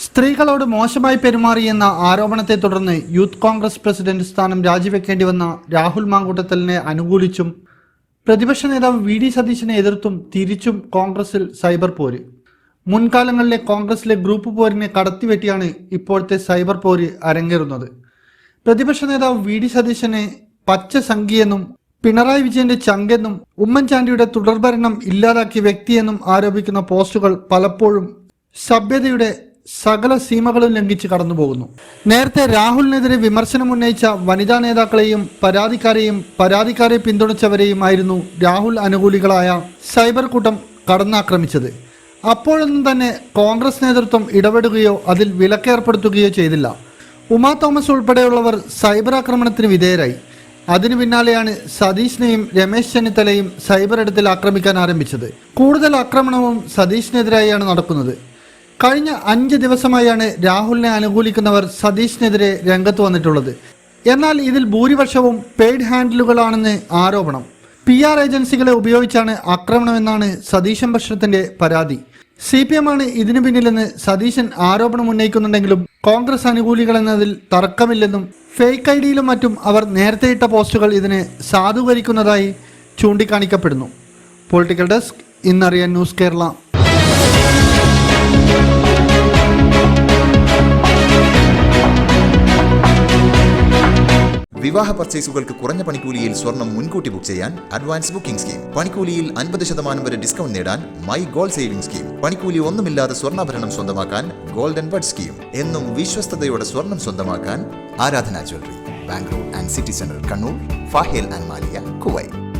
സ്ത്രീകളോട് മോശമായി പെരുമാറിയെന്ന ആരോപണത്തെ തുടർന്ന് യൂത്ത് കോൺഗ്രസ് പ്രസിഡന്റ് സ്ഥാനം രാജിവെക്കേണ്ടി വന്ന രാഹുൽ മാങ്കൂട്ടത്തലിനെ അനുകൂലിച്ചും പ്രതിപക്ഷ നേതാവ് വി.ഡി. സതീശനെ എതിർത്തും തിരിച്ചും കോൺഗ്രസിൽ സൈബർ പോര്. മുൻകാലങ്ങളിലെ കോൺഗ്രസിലെ ഗ്രൂപ്പ് പോരിനെ കടത്തിവെട്ടിയാണ് ഇപ്പോഴത്തെ സൈബർ പോര് അരങ്ങേറുന്നത്. പ്രതിപക്ഷ നേതാവ് വി.ഡി. സതീശനെ പച്ച സംഖ്യയെന്നും പിണറായി വിജയന്റെ ചങ്കെന്നും ഉമ്മൻചാണ്ടിയുടെ തുടർഭരണം ഇല്ലാതാക്കിയ വ്യക്തിയെന്നും ആരോപിക്കുന്ന പോസ്റ്റുകൾ പലപ്പോഴും സഭ്യതയുടെ സകല സീമകളും ലംഘിച്ച് കടന്നുപോകുന്നു. നേരത്തെ രാഹുലിനെതിരെ വിമർശനം ഉന്നയിച്ച വനിതാ നേതാക്കളെയും പരാതിക്കാരെ പിന്തുണച്ചവരെയുമായിരുന്നു രാഹുൽ അനുകൂലികളായ സൈബർ കൂട്ടം കടന്നാക്രമിച്ചത്. അപ്പോഴൊന്നും തന്നെ കോൺഗ്രസ് നേതൃത്വം ഇടപെടുകയോ അതിൽ വിലക്കേർപ്പെടുത്തുകയോ ചെയ്തില്ല. ഉമാ തോമസ് ഉൾപ്പെടെയുള്ളവർ സൈബർ ആക്രമണത്തിന് വിധേയരായി. അതിനു പിന്നാലെയാണ് സതീഷിനെയും രമേശ് ചെന്നിത്തലയും സൈബർ ഇടത്തിൽ ആക്രമിക്കാൻ ആരംഭിച്ചത്. കൂടുതൽ ആക്രമണവും സതീഷിനെതിരായാണ് നടക്കുന്നത്. കഴിഞ്ഞ 5 ദിവസമായാണ് രാഹുലിനെ അനുകൂലിക്കുന്നവർ സതീഷിനെതിരെ രംഗത്ത് വന്നിട്ടുള്ളത്. എന്നാൽ ഇതിൽ ഭൂരിപക്ഷവും പെയ്ഡ് ഹാൻഡിലുകളാണെന്ന് ആരോപണം. PR ഏജൻസികളെ ഉപയോഗിച്ചാണ് ആക്രമണമെന്നാണ് സതീശൻ പക്ഷത്തിന്റെ പരാതി. CPM ആണ് ഇതിനു പിന്നിലെന്ന് സതീശൻ ആരോപണം ഉന്നയിക്കുന്നുണ്ടെങ്കിലും കോൺഗ്രസ് അനുകൂലികൾ എന്നതിൽ തർക്കമില്ലെന്നും ഫേക്ക് ഐഡിയിലും മറ്റും അവർ നേരത്തെ ഇട്ട പോസ്റ്റുകൾ ഇതിനെ സാധൂകരിക്കുന്നതായി ചൂണ്ടിക്കാണിക്കപ്പെടുന്നു. പൊളിറ്റിക്കൽ ഡെസ്ക്, ഇന്നറിയാൻ ന്യൂസ് കേരള. വിവാഹ പർച്ചേസുകൾക്ക് കുറഞ്ഞ പണിക്കൂലിയിൽ സ്വർണം മുൻകൂട്ടി ബുക്ക് ചെയ്യാൻ അഡ്വാൻസ് ബുക്കിംഗ് സ്കീം. പണിക്കൂലിയിൽ 50% വരെ ഡിസ്കൗണ്ട് നേടാൻ മൈ ഗോൾഡ് സേവിംഗ് സ്കീം. പണിക്കൂലി ഒന്നുമില്ലാതെ സ്വർണ്ണാഭരണം സ്വന്തമാക്കാൻ ഗോൾഡൻ ബഡ് സ്കീം. എന്നും വിശ്വസ്തയോടെ സ്വർണം സ്വന്തമാക്കാൻ ആരാധന jewellery, Bangalore and city centre, Kannur, ഫാഹേൽ and Maliya, Kuwait.